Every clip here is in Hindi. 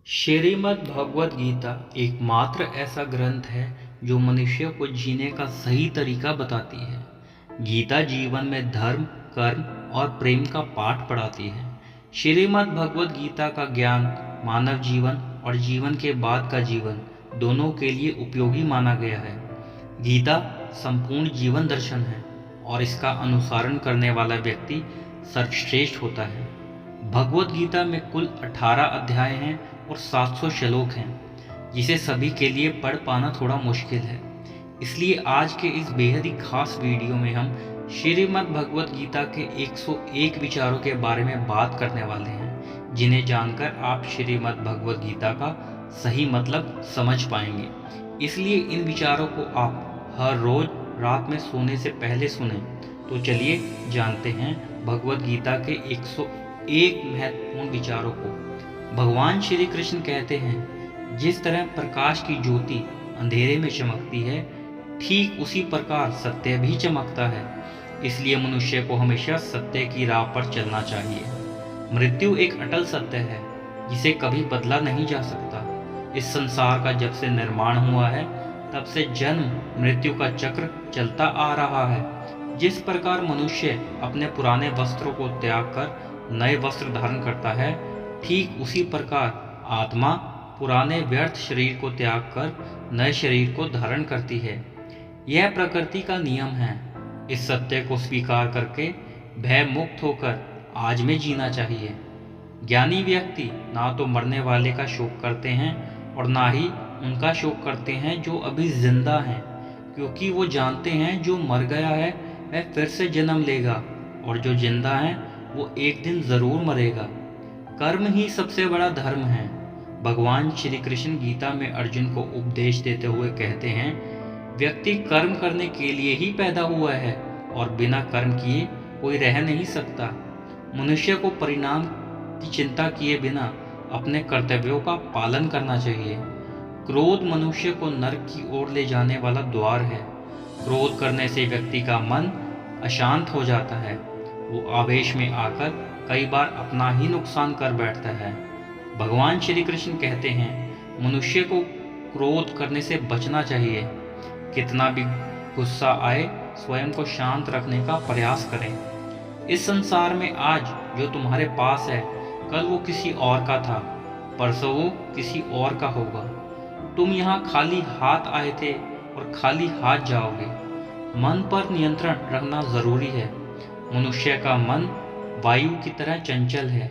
श्रीमद् भगवद गीता एकमात्र ऐसा ग्रंथ है जो मनुष्य को जीने का सही तरीका बताती है। गीता जीवन में धर्म, कर्म और प्रेम का पाठ पढ़ाती है। श्रीमद् भगवद गीता का ज्ञान मानव जीवन और जीवन के बाद का जीवन दोनों के लिए उपयोगी माना गया है। गीता संपूर्ण जीवन दर्शन है और इसका अनुसरण करने वाला व्यक्ति सर्वश्रेष्ठ होता है। भगवद गीता में कुल 18 अध्याय हैं और 700 श्लोक हैं, जिसे सभी के लिए पढ़ पाना थोड़ा मुश्किल है। इसलिए आज के इस बेहद ही खास वीडियो में हम श्रीमद् भगवद गीता के 101 विचारों के बारे में बात करने वाले हैं, जिन्हें जानकर आप श्रीमद् भगवद गीता का सही मतलब समझ पाएंगे। इसलिए इन विचारों को आप हर रोज रात में सोने से पहले सुनें। तो चलिए जानते हैं भगवद गीता के 101 महत्वपूर्ण विचारों को। भगवान श्री कृष्ण कहते हैं, जिस तरह प्रकाश की ज्योति अंधेरे में चमकती है, ठीक उसी प्रकार सत्य भी चमकता है। इसलिए मनुष्य को हमेशा सत्य की राह पर चलना चाहिए। मृत्यु एक अटल सत्य है, जिसे कभी बदला नहीं जा सकता। इस संसार का जब से निर्माण हुआ है, तब से जन्म मृत्यु का चक्र चलता आ रहा है। जिस प्रकार मनुष्य अपने पुराने वस्त्रों को त्याग कर नए वस्त्र धारण करता है, ठीक उसी प्रकार आत्मा पुराने व्यर्थ शरीर को त्याग कर नए शरीर को धारण करती है। यह प्रकृति का नियम है। इस सत्य को स्वीकार करके भय मुक्त होकर आज में जीना चाहिए। ज्ञानी व्यक्ति ना तो मरने वाले का शोक करते हैं और ना ही उनका शोक करते हैं जो अभी जिंदा हैं, क्योंकि वो जानते हैं जो मर गया है वह फिर से जन्म लेगा और जो जिंदा है वो एक दिन जरूर मरेगा। कर्म ही सबसे बड़ा धर्म है। भगवान श्री कृष्ण गीता में अर्जुन को उपदेश देते हुए कहते हैं, व्यक्ति कर्म करने के लिए ही पैदा हुआ है और बिना कर्म किए कोई रह नहीं सकता। मनुष्य को परिणाम की चिंता किए बिना अपने कर्तव्यों का पालन करना चाहिए। क्रोध मनुष्य को नरक की ओर ले जाने वाला द्वार है। क्रोध करने से व्यक्ति का मन अशांत हो जाता है। वो आवेश में आकर कई बार अपना ही नुकसान कर बैठता है। भगवान श्री कृष्ण कहते हैं, मनुष्य को क्रोध करने से बचना चाहिए। कितना भी गुस्सा आए, स्वयं को शांत रखने का प्रयास करें। इस संसार में आज जो तुम्हारे पास है, कल वो किसी और का था, परसों वो किसी और का होगा। तुम यहाँ खाली हाथ आए थे और खाली हाथ जाओगे। मन पर नियंत्रण रखना जरूरी है। मनुष्य का मन वायु की तरह चंचल है।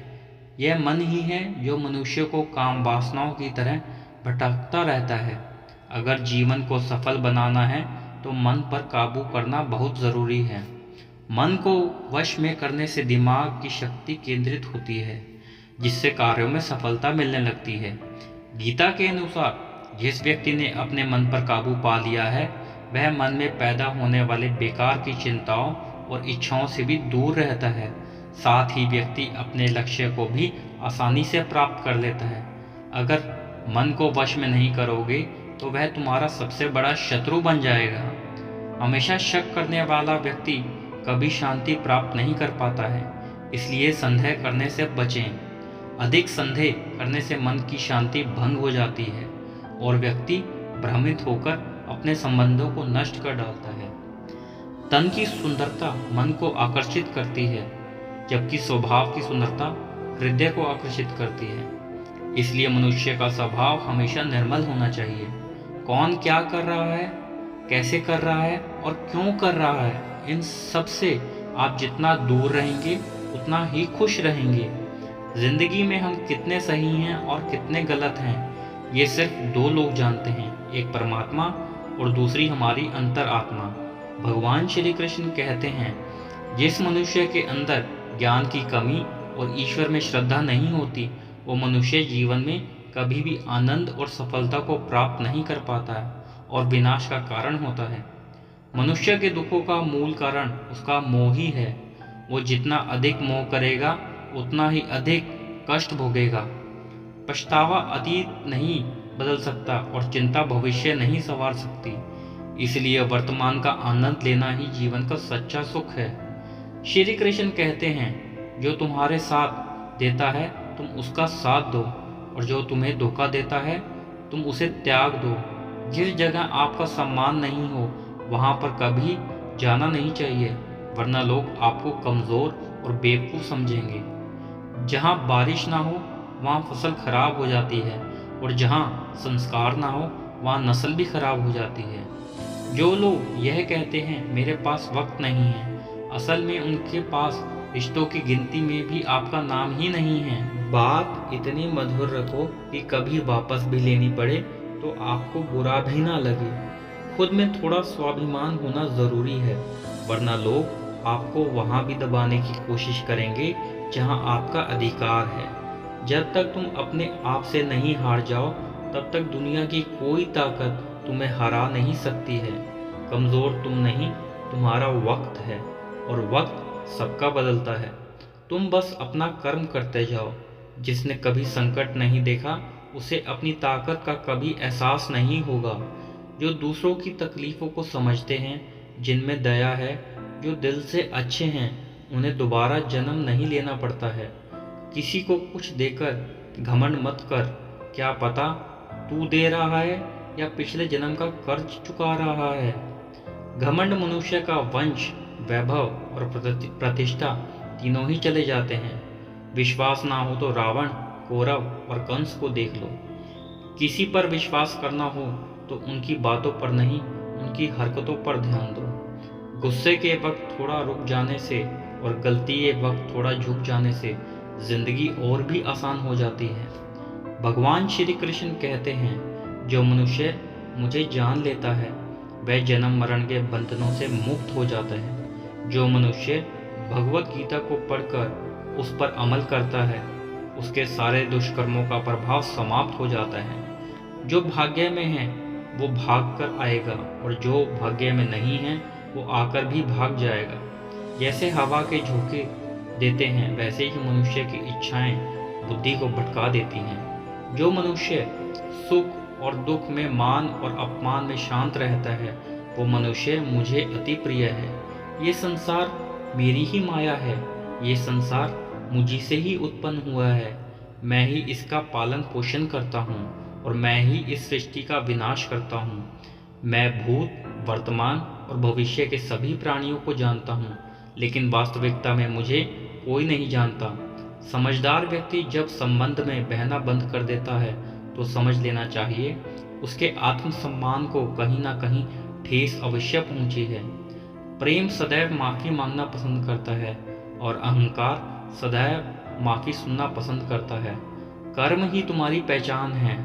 यह मन ही है जो मनुष्य को काम वासनाओं की तरह भटकता रहता है। अगर जीवन को सफल बनाना है तो मन पर काबू करना बहुत ज़रूरी है। मन को वश में करने से दिमाग की शक्ति केंद्रित होती है, जिससे कार्यों में सफलता मिलने लगती है। गीता के अनुसार जिस व्यक्ति ने अपने मन पर काबू पा लिया है, वह मन में पैदा होने वाले बेकार की चिंताओं और इच्छाओं से भी दूर रहता है। साथ ही व्यक्ति अपने लक्ष्य को भी आसानी से प्राप्त कर लेता है। अगर मन को वश में नहीं करोगे तो वह तुम्हारा सबसे बड़ा शत्रु बन जाएगा। हमेशा शक करने वाला व्यक्ति कभी शांति प्राप्त नहीं कर पाता है। इसलिए संदेह करने से बचें। अधिक संदेह करने से मन की शांति भंग हो जाती है और व्यक्ति भ्रमित होकर अपने संबंधों को नष्ट कर डालता है। तन की सुंदरता मन को आकर्षित करती है, जबकि स्वभाव की सुंदरता हृदय को आकर्षित करती है। इसलिए मनुष्य का स्वभाव हमेशा निर्मल होना चाहिए। कौन क्या कर रहा है, कैसे कर रहा है और क्यों कर रहा है, इन सब से आप जितना दूर रहेंगे उतना ही खुश रहेंगे। जिंदगी में हम कितने सही हैं और कितने गलत हैं, ये सिर्फ दो लोग जानते हैं, एक परमात्मा और दूसरी हमारी अंतर आत्मा। भगवान श्री कृष्ण कहते हैं, जिस मनुष्य के अंदर ज्ञान की कमी और ईश्वर में श्रद्धा नहीं होती, वो मनुष्य जीवन में कभी भी आनंद और सफलता को प्राप्त नहीं कर पाता है और विनाश का कारण होता है। मनुष्य के दुखों का मूल कारण उसका मोह ही है। वो जितना अधिक मोह करेगा उतना ही अधिक कष्ट भोगेगा। पछतावा अतीत नहीं बदल सकता और चिंता भविष्य नहीं संवार सकती। इसलिए वर्तमान का आनंद लेना ही जीवन का सच्चा सुख है। श्री कृष्ण कहते हैं, जो तुम्हारे साथ देता है तुम उसका साथ दो, और जो तुम्हें धोखा देता है तुम उसे त्याग दो। जिस जगह आपका सम्मान नहीं हो वहाँ पर कभी जाना नहीं चाहिए, वरना लोग आपको कमज़ोर और बेवकूफ़ समझेंगे। जहाँ बारिश ना हो वहाँ फसल खराब हो जाती है, और जहाँ संस्कार ना हो वहाँ नस्ल भी खराब हो जाती है। जो लोग यह कहते हैं मेरे पास वक्त नहीं है, असल में उनके पास रिश्तों की गिनती में भी आपका नाम ही नहीं है। बात इतनी मधुर रखो कि कभी वापस भी लेनी पड़े तो आपको बुरा भी ना लगे। खुद में थोड़ा स्वाभिमान होना ज़रूरी है, वरना लोग आपको वहाँ भी दबाने की कोशिश करेंगे जहाँ आपका अधिकार है। जब तक तुम अपने आप से नहीं हार जाओ तब तक दुनिया की कोई ताकत तुम्हें हरा नहीं सकती है। कमज़ोर तुम नहीं, तुम्हारा वक्त है, और वक्त सबका बदलता है। तुम बस अपना कर्म करते जाओ। जिसने कभी संकट नहीं देखा उसे अपनी ताकत का कभी एहसास नहीं होगा। जो दूसरों की तकलीफ़ों को समझते हैं, जिनमें दया है, जो दिल से अच्छे हैं, उन्हें दोबारा जन्म नहीं लेना पड़ता है। किसी को कुछ देकर घमंड मत कर। क्या पता तू दे रहा है या पिछले जन्म का कर्ज चुका रहा है। घमंड मनुष्य का वंश, वैभव और प्रतिष्ठा तीनों ही चले जाते हैं। विश्वास ना हो तो रावण, कौरव और कंस को देख लो। किसी पर विश्वास करना हो तो उनकी बातों पर नहीं, उनकी हरकतों पर ध्यान दो। गुस्से के वक्त थोड़ा रुक जाने से और गलती के वक्त थोड़ा झुक जाने से जिंदगी और भी आसान हो जाती है। भगवान श्री कृष्ण कहते हैं, जो मनुष्य मुझे जान लेता है वह जन्म मरण के बंधनों से मुक्त हो जाता है। जो मनुष्य भगवत गीता को पढ़कर उस पर अमल करता है उसके सारे दुष्कर्मों का प्रभाव समाप्त हो जाता है। जो भाग्य में है वो भाग कर आएगा, और जो भाग्य में नहीं है वो आकर भी भाग जाएगा। जैसे हवा के झोंके देते हैं वैसे ही मनुष्य की इच्छाएं बुद्धि को भटका देती हैं। जो मनुष्य सुख और दुख में, मान और अपमान में शांत रहता है वो मनुष्य मुझे अति प्रिय है। ये संसार मेरी ही माया है, ये संसार मुझी से ही उत्पन्न हुआ है। मैं ही इसका पालन पोषण करता हूँ और मैं ही इस सृष्टि का विनाश करता हूँ। मैं भूत, वर्तमान और भविष्य के सभी प्राणियों को जानता हूँ, लेकिन वास्तविकता में मुझे कोई नहीं जानता। समझदार व्यक्ति जब संबंध में बहना बंद कर देता है तो समझ लेना चाहिए उसके आत्मसम्मान को कहीं ना कहीं ठेस अवश्य पहुंची है। प्रेम सदैव माफ़ी मांगना पसंद करता है और अहंकार सदैव माफ़ी सुनना पसंद करता है। कर्म ही तुम्हारी पहचान है,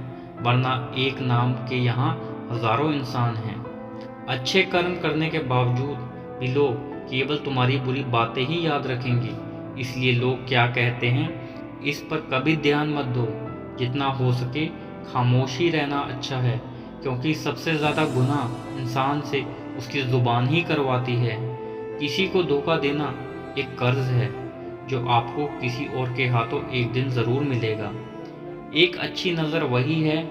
वरना एक नाम के यहाँ हजारों इंसान हैं। अच्छे कर्म करने के बावजूद भी लोग केवल तुम्हारी बुरी बातें ही याद रखेंगे। इसलिए लोग क्या कहते हैं इस पर कभी ध्यान मत दो। जितना हो सके खामोशी रहना अच्छा है, क्योंकि सबसे ज़्यादा गुनाह इंसान से उसकी ज़ुबान ही करवाती है। किसी को धोखा देना एक कर्ज है जो आपको किसी और के हाथों एक दिन ज़रूर मिलेगा। एक अच्छी नज़र वही है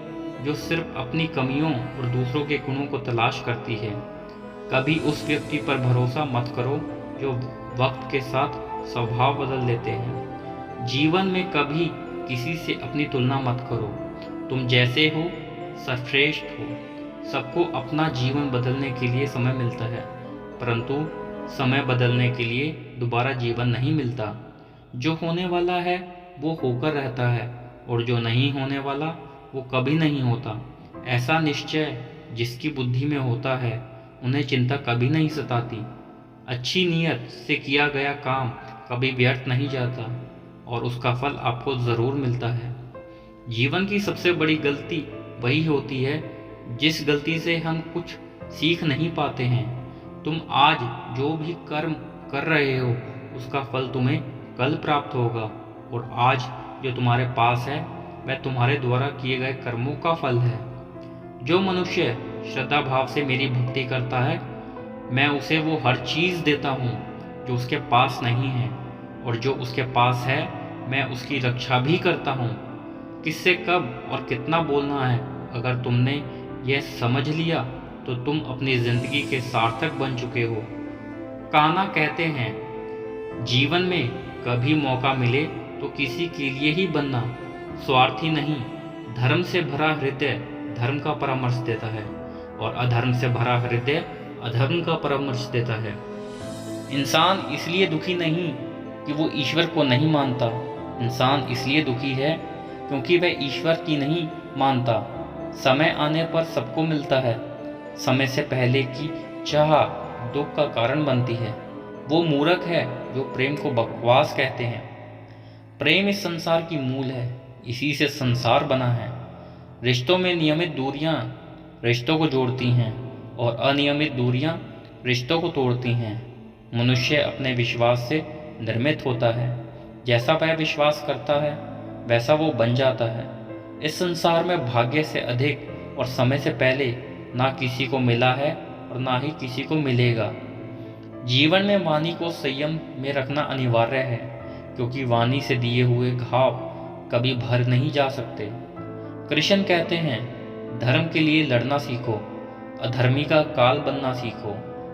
जो सिर्फ अपनी कमियों और दूसरों के गुणों को तलाश करती है। कभी उस व्यक्ति पर भरोसा मत करो जो वक्त के साथ स्वभाव बदल लेते हैं। जीवन में कभी किसी से अपनी तुलना मत करो। तुम जैसे हो सर्वश्रेष्ठ हो। सबको अपना जीवन बदलने के लिए समय मिलता है, परंतु समय बदलने के लिए दोबारा जीवन नहीं मिलता। जो होने वाला है वो होकर रहता है, और जो नहीं होने वाला वो कभी नहीं होता। ऐसा निश्चय जिसकी बुद्धि में होता है उन्हें चिंता कभी नहीं सताती। अच्छी नीयत से किया गया काम कभी व्यर्थ नहीं जाता और उसका फल आपको ज़रूर मिलता है। जीवन की सबसे बड़ी गलती वही होती है जिस गलती से हम कुछ सीख नहीं पाते हैं। तुम आज जो भी कर्म कर रहे हो उसका फल तुम्हें कल प्राप्त होगा, और आज जो तुम्हारे पास है वह तुम्हारे द्वारा किए गए कर्मों का फल है। जो मनुष्य श्रद्धा भाव से मेरी भक्ति करता है मैं उसे वो हर चीज़ देता हूँ जो उसके पास नहीं है, और जो उसके पास है मैं उसकी रक्षा भी करता हूँ। किससे कब और कितना बोलना है, अगर तुमने यह समझ लिया तो तुम अपनी ज़िंदगी के सार्थक बन चुके हो। कान्हा कहते हैं, जीवन में कभी मौका मिले तो किसी के लिए ही बनना, स्वार्थी नहीं। धर्म से भरा हृदय धर्म का परामर्श देता है और अधर्म से भरा हृदय अधर्म का परामर्श देता है। इंसान इसलिए दुखी नहीं कि वो ईश्वर को नहीं मानता। इंसान इसलिए दुखी है क्योंकि वह ईश्वर की नहीं मानता। समय आने पर सबको मिलता है। समय से पहले की चाह दुख का कारण बनती है। वो मूर्ख है जो प्रेम को बकवास कहते हैं। प्रेम इस संसार की मूल है, इसी से संसार बना है। रिश्तों में नियमित दूरियां रिश्तों को जोड़ती हैं और अनियमित दूरियां रिश्तों को तोड़ती हैं। मनुष्य अपने विश्वास से निर्मित होता है। जैसा वह विश्वास करता है वैसा वो बन जाता है। इस संसार में भाग्य से अधिक और समय से पहले ना किसी को मिला है और ना ही किसी को मिलेगा। जीवन में वाणी को संयम में रखना अनिवार्य है, क्योंकि वाणी से दिए हुए घाव कभी भर नहीं जा सकते। कृष्ण कहते हैं, धर्म के लिए लड़ना सीखो, अधर्मी का काल बनना सीखो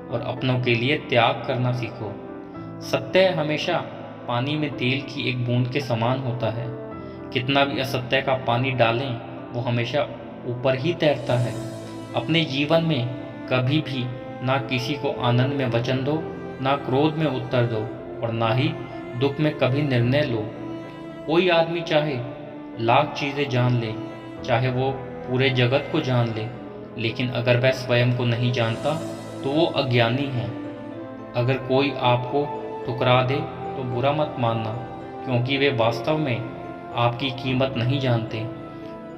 और अपनों के लिए त्याग करना सीखो। सत्य हमेशा पानी में तेल की एक बूंद के समान होता है। कितना भी असत्य का पानी डालें वो हमेशा ऊपर ही तैरता है। अपने जीवन में कभी भी ना किसी को आनंद में वचन दो, ना क्रोध में उत्तर दो और ना ही दुख में कभी निर्णय लो। कोई आदमी चाहे लाख चीज़ें जान ले, चाहे वो पूरे जगत को जान ले, लेकिन अगर वह स्वयं को नहीं जानता तो वो अज्ञानी है। अगर कोई आपको ठुकरा दे तो बुरा मत मानना, क्योंकि वे वास्तव में आपकी कीमत नहीं जानते।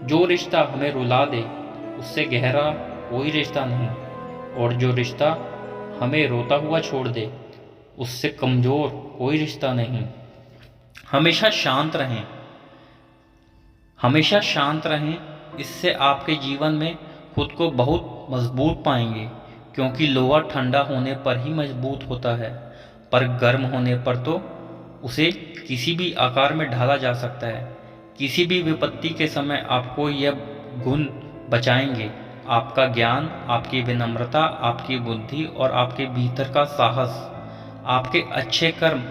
जो रिश्ता हमें रुला दे उससे गहरा कोई रिश्ता नहीं, और जो रिश्ता हमें रोता हुआ छोड़ दे उससे कमज़ोर कोई रिश्ता नहीं। हमेशा शांत रहें, हमेशा शांत रहें। इससे आपके जीवन में खुद को बहुत मजबूत पाएंगे, क्योंकि लोहा ठंडा होने पर ही मजबूत होता है, पर गर्म होने पर तो उसे किसी भी आकार में ढाला जा सकता है। किसी भी विपत्ति के समय आपको यह गुण बचाएंगे: आपका ज्ञान, आपकी विनम्रता, आपकी बुद्धि और आपके भीतर का साहस। आपके अच्छे कर्म,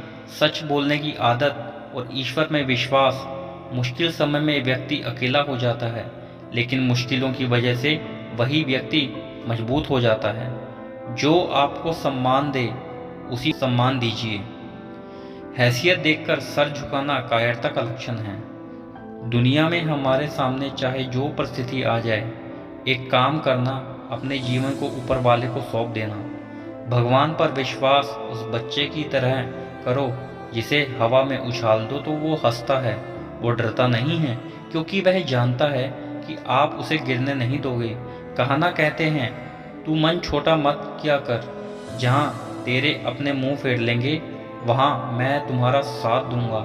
सच बोलने की आदत और ईश्वर में विश्वास। मुश्किल समय में व्यक्ति अकेला हो जाता है, लेकिन मुश्किलों की वजह से वही व्यक्ति मजबूत हो जाता है। जो आपको सम्मान दे उसी सम्मान दीजिए। हैसियत देखकर सर झुकाना कायरता का लक्षण है। दुनिया में हमारे सामने चाहे जो परिस्थिति आ जाए, एक काम करना, अपने जीवन को ऊपर वाले को सौंप देना। भगवान पर विश्वास उस बच्चे की तरह करो जिसे हवा में उछाल दो तो वो हंसता है। वो डरता नहीं है, क्योंकि वह जानता है कि आप उसे गिरने नहीं दोगे। कहाना कहते हैं, तू मन छोटा मत किया कर, जहाँ तेरे अपने मुंह फेर लेंगे वहाँ मैं तुम्हारा साथ दूंगा।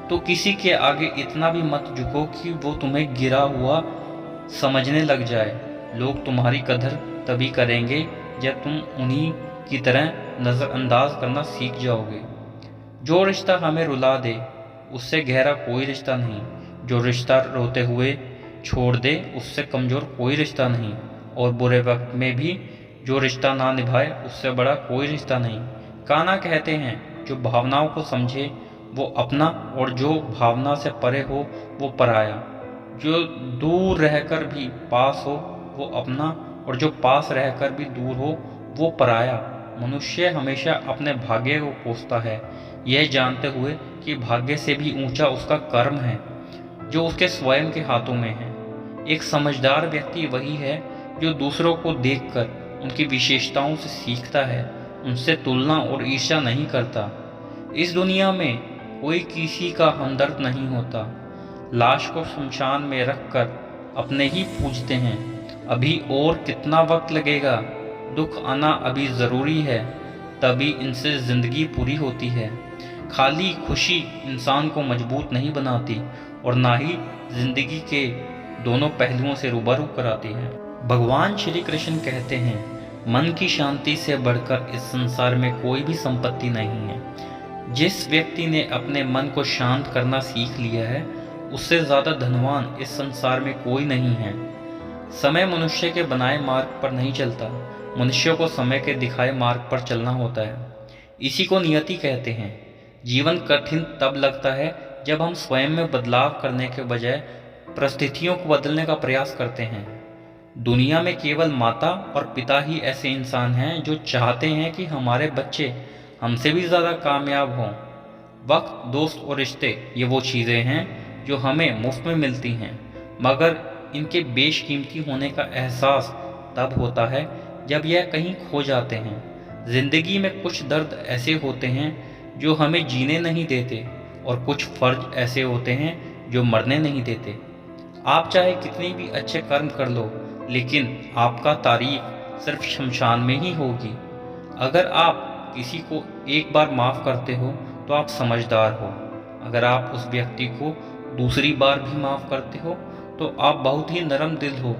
तो किसी के आगे इतना भी मत झुको कि वो तुम्हें गिरा हुआ समझने लग जाए। लोग तुम्हारी कदर तभी करेंगे जब तुम उन्हीं की तरह नज़रअंदाज करना सीख जाओगे। जो रिश्ता हमें रुला दे उससे गहरा कोई रिश्ता नहीं। जो रिश्ता रोते हुए छोड़ दे उससे कमज़ोर कोई रिश्ता नहीं। और बुरे वक्त में भी जो रिश्ता ना निभाए उससे बड़ा कोई रिश्ता नहीं। कान्हा कहते हैं, जो भावनाओं को समझे वो अपना, और जो भावना से परे हो वो पराया। जो दूर रहकर भी पास हो वो अपना, और जो पास रहकर भी दूर हो वो पराया। मनुष्य हमेशा अपने भाग्य को कोसता है, यह जानते हुए कि भाग्य से भी ऊंचा उसका कर्म है, जो उसके स्वयं के हाथों में है। एक समझदार व्यक्ति वही है जो दूसरों को देखकर उनकी विशेषताओं से सीखता है, उनसे तुलना और ईर्ष्या नहीं करता। इस दुनिया में कोई किसी का हमदर्द नहीं होता। लाश को शमशान में रखकर अपने ही पूछते हैं, अभी और कितना वक्त लगेगा? दुख आना अभी ज़रूरी है, तभी इनसे ज़िंदगी पूरी होती है। खाली खुशी इंसान को मजबूत नहीं बनाती और ना ही ज़िंदगी के दोनों पहलुओं से रूबरू कराती है। भगवान श्री कृष्ण कहते हैं, मन की शांति से बढ़कर इस संसार में कोई भी संपत्ति नहीं है। जिस व्यक्ति ने अपने मन को शांत करना सीख लिया है उससे ज़्यादा धनवान इस संसार में कोई नहीं है। समय मनुष्य के बनाए मार्ग पर नहीं चलता, मनुष्य को समय के दिखाए मार्ग पर चलना होता है। इसी को नियति कहते हैं। जीवन कठिन तब लगता है जब हम स्वयं में बदलाव करने के बजाय परिस्थितियों को बदलने का प्रयास करते हैं। दुनिया में केवल माता और पिता ही ऐसे इंसान हैं जो चाहते हैं कि हमारे बच्चे हमसे भी ज़्यादा कामयाब हों। वक्त, दोस्त और रिश्ते ये वो चीज़ें हैं जो हमें मुफ्त में मिलती हैं, मगर इनके बेशकीमती होने का एहसास तब होता है जब यह कहीं खो जाते हैं। ज़िंदगी में कुछ दर्द ऐसे होते हैं जो हमें जीने नहीं देते, और कुछ फर्ज ऐसे होते हैं जो मरने नहीं देते। आप चाहे कितने भी अच्छे कर्म कर लो, लेकिन आपका तारीफ सिर्फ शमशान में ही होगी। अगर आप किसी को एक बार माफ़ करते हो तो आप समझदार हो। अगर आप उस व्यक्ति को दूसरी बार भी माफ़ करते हो तो आप बहुत ही नरम दिल हो।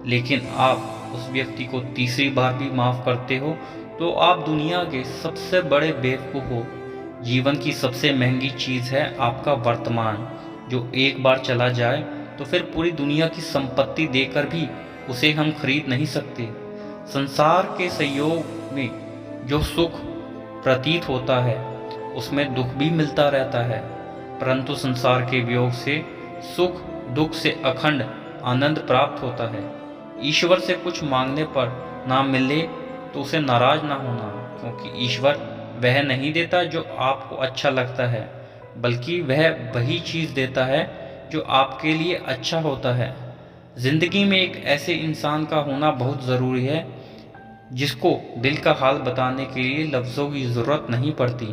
लेकिन आप उस व्यक्ति को तीसरी बार भी माफ़ करते हो तो आप दुनिया के सबसे बड़े बेवकूफ़ हो। जीवन की सबसे महंगी चीज़ है आपका वर्तमान, जो एक बार चला जाए तो फिर पूरी दुनिया की संपत्ति देकर भी उसे हम खरीद नहीं सकते। संसार के सहयोग में जो सुख प्रतीत होता है उसमें दुख भी मिलता रहता है, परंतु संसार के वियोग से सुख दुख से अखंड आनंद प्राप्त होता है। ईश्वर से कुछ मांगने पर ना मिले तो उसे नाराज ना होना, क्योंकि ईश्वर वह नहीं देता जो आपको अच्छा लगता है, बल्कि वह वही चीज़ देता है जो आपके लिए अच्छा होता है। ज़िंदगी में एक ऐसे इंसान का होना बहुत ज़रूरी है जिसको दिल का हाल बताने के लिए लफ्ज़ों की ज़रूरत नहीं पड़ती।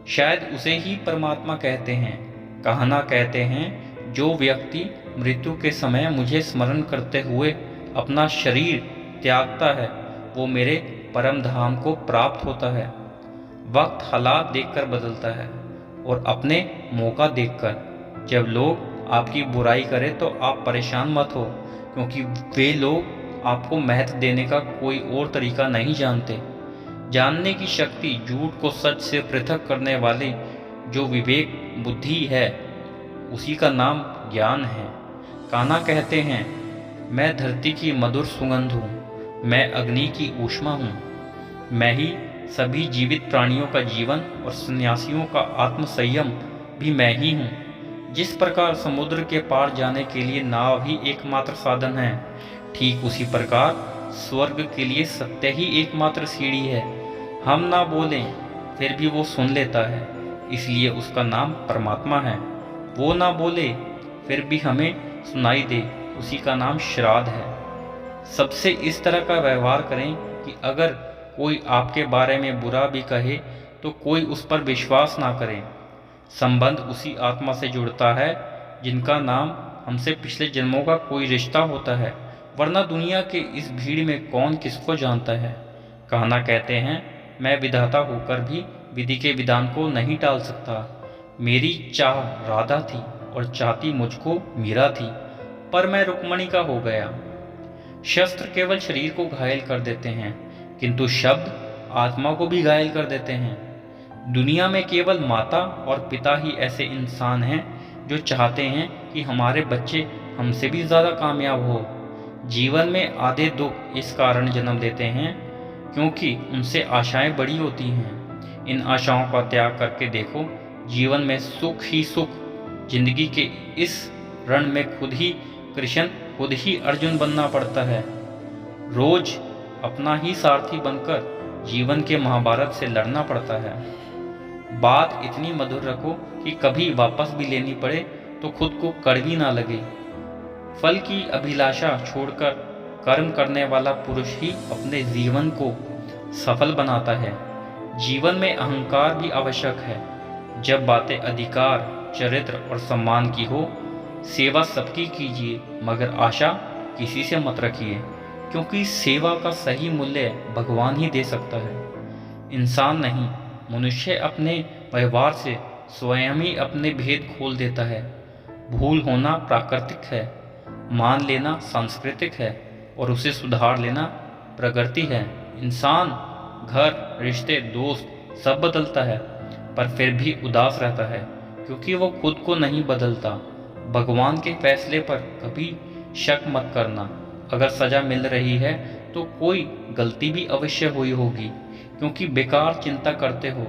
शायद उसे ही परमात्मा कहते हैं। कहना कहते हैं, जो व्यक्ति मृत्यु के समय मुझे स्मरण करते हुए अपना शरीर त्यागता है वो मेरे परम धाम को प्राप्त होता है। वक्त हालात देखकर बदलता है और अपने मौका देखकर। जब लोग आपकी बुराई करें तो आप परेशान मत हो, क्योंकि वे लोग आपको महत्व देने का कोई और तरीका नहीं जानते। जानने की शक्ति, झूठ को सच से पृथक करने वाली जो विवेक बुद्धि है, उसी का नाम ज्ञान है। कान्हा कहते हैं, मैं धरती की मधुर सुगंध हूँ, मैं अग्नि की ऊष्मा हूँ, मैं ही सभी जीवित प्राणियों का जीवन और सन्यासियों का आत्म संयम भी मैं ही हूँ। जिस प्रकार समुद्र के पार जाने के लिए नाव ही एकमात्र साधन है, ठीक उसी प्रकार स्वर्ग के लिए सत्य ही एकमात्र सीढ़ी है। हम ना बोलें फिर भी वो सुन लेता है, इसलिए उसका नाम परमात्मा है। वो ना बोले फिर भी हमें सुनाई दे, उसी का नाम श्राद्ध है। सबसे इस तरह का व्यवहार करें कि अगर कोई आपके बारे में बुरा भी कहे तो कोई उस पर विश्वास ना करें। संबंध उसी आत्मा से जुड़ता है जिनका नाम हमसे पिछले जन्मों का कोई रिश्ता होता है, वरना दुनिया के इस भीड़ में कौन किसको जानता है। कहना कहते हैं, मैं विधाता होकर भी विधि के विधान को नहीं टाल सकता। मेरी चाह राधा थी और चाहती मुझको मीरा थी, पर मैं रुक्मणी का हो गया। शस्त्र केवल शरीर को घायल कर देते हैं, किंतु शब्द आत्मा को भी घायल कर देते हैं। दुनिया में केवल माता और पिता ही ऐसे इंसान हैं जो चाहते हैं कि हमारे बच्चे हमसे भी ज़्यादा कामयाब हो। जीवन में आधे दुख इस कारण जन्म लेते हैं क्योंकि उनसे आशाएं बड़ी होती हैं। इन आशाओं का त्याग करके देखो, जीवन में सुख ही सुख। जिंदगी के इस रण में खुद ही कृष्ण, खुद ही अर्जुन बनना पड़ता है। रोज अपना ही सारथी बनकर जीवन के महाभारत से लड़ना पड़ता है। बात इतनी मधुर रखो कि कभी वापस भी लेनी पड़े तो खुद को कड़वी ना लगे। फल की अभिलाषा छोड़कर कर्म करने वाला पुरुष ही अपने जीवन को सफल बनाता है। जीवन में अहंकार भी आवश्यक है। जब बातें अधिकार, चरित्र और सम्मान की हो, सेवा सबकी कीजिए, मगर आशा किसी से मत रखिए, क्योंकि सेवा का सही मूल्य भगवान ही दे सकता है, इंसान नहीं। मनुष्य अपने व्यवहार से स्वयं ही अपने भेद खोल देता है। भूल होना प्राकृतिक है, मान लेना सांस्कृतिक है और उसे सुधार लेना प्रगति है। इंसान घर, रिश्ते, दोस्त सब बदलता है, पर फिर भी उदास रहता है क्योंकि वो खुद को नहीं बदलता। भगवान के फैसले पर कभी शक मत करना। अगर सजा मिल रही है तो कोई गलती भी अवश्य हुई होगी, क्योंकि बेकार चिंता करते हो।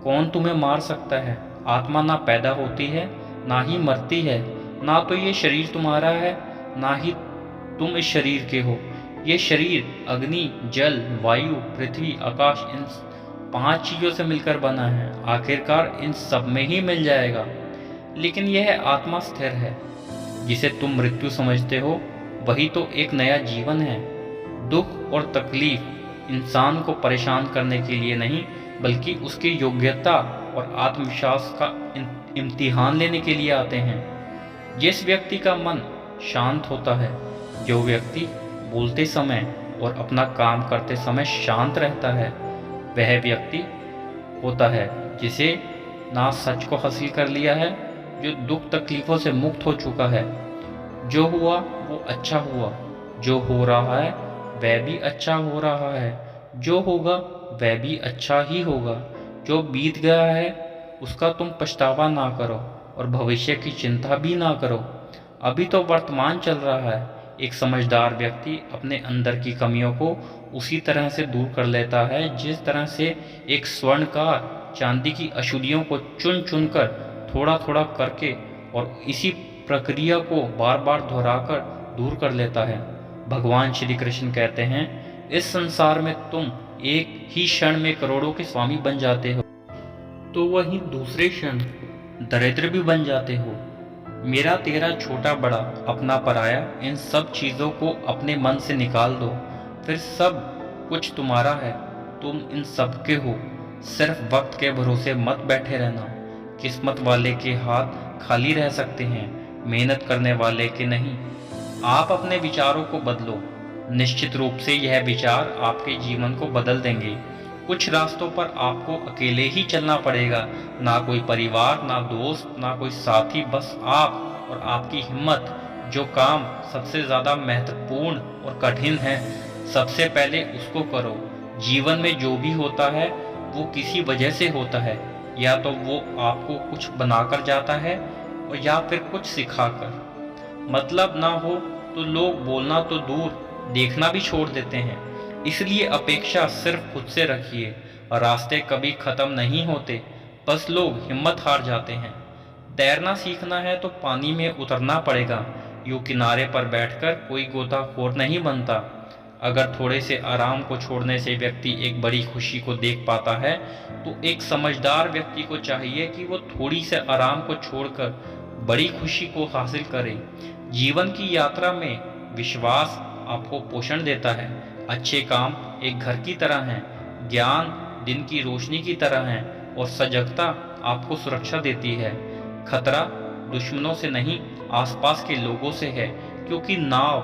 कौन तुम्हें मार सकता है? आत्मा ना पैदा होती है ना ही मरती है। ना तो ये शरीर तुम्हारा है, ना ही तुम इस शरीर के हो। ये शरीर अग्नि, जल, वायु, पृथ्वी, आकाश, इन 5 चीजों से मिलकर बना है। आखिरकार इन सब में ही मिल जाएगा। लेकिन यह आत्मा स्थिर है। जिसे तुम मृत्यु समझते हो, वही तो एक नया जीवन है। दुख और तकलीफ इंसान को परेशान करने के लिए नहीं, बल्कि उसकी योग्यता और आत्मविश्वास का इम्तिहान लेने के लिए आते हैं। जिस व्यक्ति का मन शांत होता है, जो व्यक्ति बोलते समय और अपना काम करते समय शांत रहता है, वह व्यक्ति होता है जिसे ना सच को हासिल कर लिया है, जो दुख तकलीफों से मुक्त हो चुका है। जो हुआ वो अच्छा हुआ, जो हो रहा है वह भी अच्छा हो रहा है, जो होगा वह भी अच्छा ही होगा। जो बीत गया है उसका तुम पछतावा ना करो और भविष्य की चिंता भी ना करो। अभी तो वर्तमान चल रहा है। एक समझदार व्यक्ति अपने अंदर की कमियों को उसी तरह से दूर कर लेता है जिस तरह से एक स्वर्णकार चांदी की अशुद्धियों को चुन चुन कर थोड़ा थोड़ा करके और इसी प्रक्रिया को बार बार दोहराकर दूर कर लेता है। भगवान श्री कृष्ण कहते हैं, इस संसार में तुम एक ही क्षण में करोड़ों के स्वामी बन जाते हो, तो वहीं दूसरे क्षण दरिद्र भी बन जाते हो। मेरा तेरा छोटा बड़ा अपना पराया, इन सब चीज़ों को अपने मन से निकाल दो, फिर सब कुछ तुम्हारा है। तुम इन सब के हो। सिर्फ वक्त के भरोसे मत बैठे रहना। किस्मत वाले के हाथ खाली रह सकते हैं, मेहनत करने वाले के नहीं। आप अपने विचारों को बदलो। निश्चित रूप से यह विचार आपके जीवन को बदल देंगे। कुछ रास्तों पर आपको अकेले ही चलना पड़ेगा। ना कोई परिवार, ना दोस्त, ना कोई साथी, बस आप और आपकी हिम्मत। जो काम सबसे ज़्यादा महत्वपूर्ण और कठिन है, सबसे पहले उसको करो। जीवन में जो भी होता है वो किसी वजह से होता है। या तो वो आपको कुछ बनाकर जाता है और या फिर कुछ सिखाकर। मतलब ना हो तो लोग बोलना तो दूर, देखना भी छोड़ देते हैं। इसलिए अपेक्षा सिर्फ खुद से रखिए। रास्ते कभी खत्म नहीं होते, बस लोग हिम्मत हार जाते हैं। तैरना सीखना है तो पानी में उतरना पड़ेगा। यूं किनारे पर बैठकर कोई गोताखोर नहीं बनता। अगर थोड़े से आराम को छोड़ने से व्यक्ति एक बड़ी खुशी को देख पाता है, तो एक समझदार व्यक्ति को चाहिए कि वो थोड़ी से आराम को छोड़कर बड़ी खुशी को हासिल करे। जीवन की यात्रा में विश्वास आपको पोषण देता है। अच्छे काम एक घर की तरह हैं, ज्ञान दिन की रोशनी की तरह है और सजगता आपको सुरक्षा देती है। खतरा दुश्मनों से नहीं, आसपास के लोगों से है, क्योंकि नाव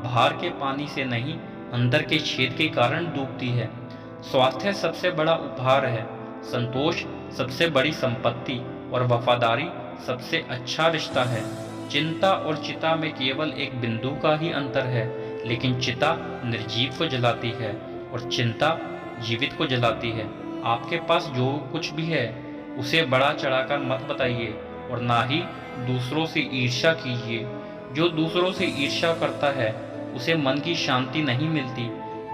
बाहर के पानी से नहीं, अंदर के छेद के कारण डूबती है। स्वास्थ्य सबसे बड़ा उपहार है, संतोष सबसे बड़ी संपत्ति और वफादारी सबसे अच्छा रिश्ता है। चिंता और चिता में केवल एक बिंदु का ही अंतर है, लेकिन चिता निर्जीव को जलाती है और चिंता जीवित को जलाती है। आपके पास जो कुछ भी है उसे बड़ा चढ़ाकर मत बताइए और ना ही दूसरों से ईर्ष्या कीजिए। जो दूसरों से ईर्ष्या करता है उसे मन की शांति नहीं मिलती।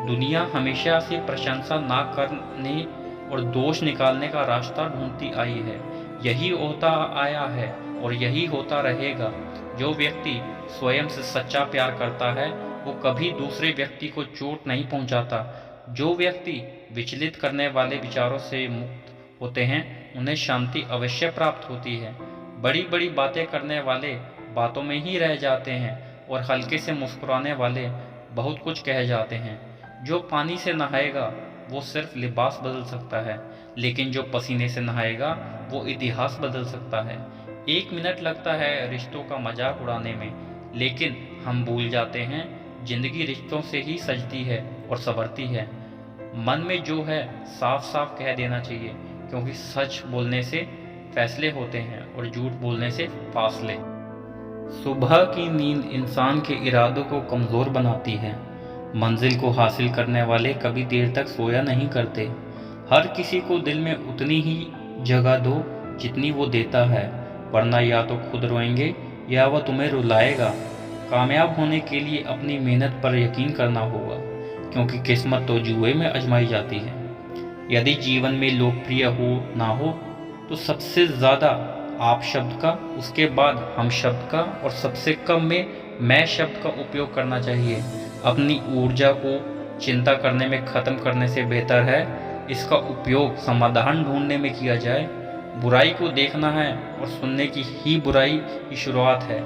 दुनिया हमेशा से प्रशंसा ना करने और दोष निकालने का रास्ता ढूंढती आई है। यही होता आया है और यही होता रहेगा। जो व्यक्ति स्वयं से सच्चा प्यार करता है वो कभी दूसरे व्यक्ति को चोट नहीं पहुंचाता। जो व्यक्ति विचलित करने वाले विचारों से मुक्त होते हैं उन्हें शांति अवश्य प्राप्त होती है। बड़ी बड़ी बातें करने वाले बातों में ही रह जाते हैं और हल्के से मुस्कुराने वाले बहुत कुछ कह जाते हैं। जो पानी से नहाएगा वो सिर्फ लिबास बदल सकता है, लेकिन जो पसीने से नहाएगा वो इतिहास बदल सकता है। 1 मिनट लगता है रिश्तों का मजाक उड़ाने में, लेकिन हम भूल जाते हैं जिंदगी रिश्तों से ही सजती है और संवरती है। मन में जो है साफ साफ कह देना चाहिए, क्योंकि सच बोलने से फैसले होते हैं और झूठ बोलने से फासले। सुबह की नींद इंसान के इरादों को कमज़ोर बनाती है। मंजिल को हासिल करने वाले कभी देर तक सोया नहीं करते। हर किसी को दिल में उतनी ही जगह दो जितनी वो देता है, वरना या तो खुद रोएंगे या वह तुम्हें रुलाएगा। कामयाब होने के लिए अपनी मेहनत पर यकीन करना होगा, क्योंकि किस्मत तो जुए में आजमाई जाती है। यदि जीवन में लोकप्रिय हो ना हो तो सबसे ज़्यादा आप शब्द का, उसके बाद हम शब्द का और सबसे कम में मैं शब्द का उपयोग करना चाहिए। अपनी ऊर्जा को चिंता करने में खत्म करने से बेहतर है इसका उपयोग समाधान ढूंढने में किया जाए। बुराई को देखना है और सुनने की ही बुराई की शुरुआत है।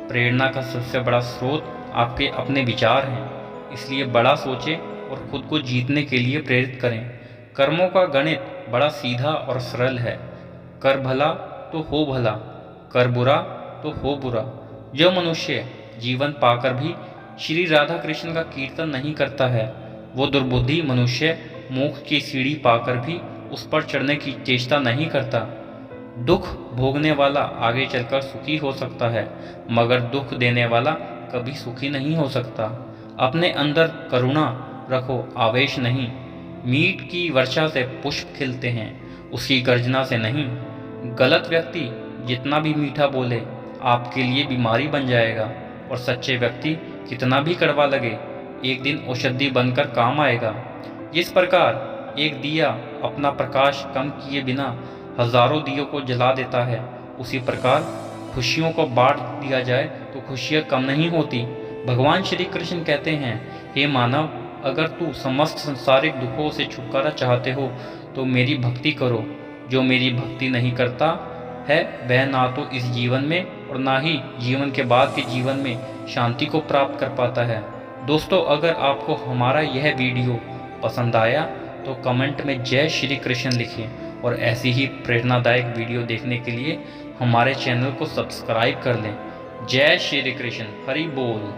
प्रेरणा का सबसे बड़ा स्रोत आपके अपने विचार हैं, इसलिए बड़ा सोचें और खुद को जीतने के लिए प्रेरित करें। कर्मों का गणित बड़ा सीधा और सरल है। कर भला तो हो भला, कर बुरा तो हो बुरा। जो मनुष्य जीवन पाकर भी श्री राधा कृष्ण का कीर्तन नहीं करता है, वो दुर्बुद्धि मनुष्य मोक्ष की सीढ़ी पाकर भी उस पर चढ़ने की चेष्टा नहीं करता। दुख भोगने वाला आगे चलकर सुखी हो सकता है, मगर दुख देने वाला कभी सुखी नहीं हो सकता। अपने अंदर करुणा रखो, आवेश नहीं। मीट की वर्षा से पुष्प खिलते हैं, उसकी गर्जना से नहीं। गलत व्यक्ति जितना भी मीठा बोले आपके लिए बीमारी बन जाएगा, और सच्चे व्यक्ति कितना भी कड़वा लगे एक दिन औषधि बनकर काम आएगा। जिस प्रकार एक दिया अपना प्रकाश कम किए बिना हजारों दियों को जला देता है, उसी प्रकार खुशियों को बांट दिया जाए तो खुशियाँ कम नहीं होती। भगवान श्री कृष्ण कहते हैं, हे मानव, अगर तू समस्त संसारिक दुखों से छुटकारा चाहते हो तो मेरी भक्ति करो। जो मेरी भक्ति नहीं करता है वह ना तो इस जीवन में और ना ही जीवन के बाद के जीवन में शांति को प्राप्त कर पाता है। दोस्तों, अगर आपको हमारा यह वीडियो पसंद आया तो कमेंट में जय श्री कृष्ण लिखें, और ऐसी ही प्रेरणादायक वीडियो देखने के लिए हमारे चैनल को सब्सक्राइब कर लें। जय श्री कृष्ण, हरि बोल।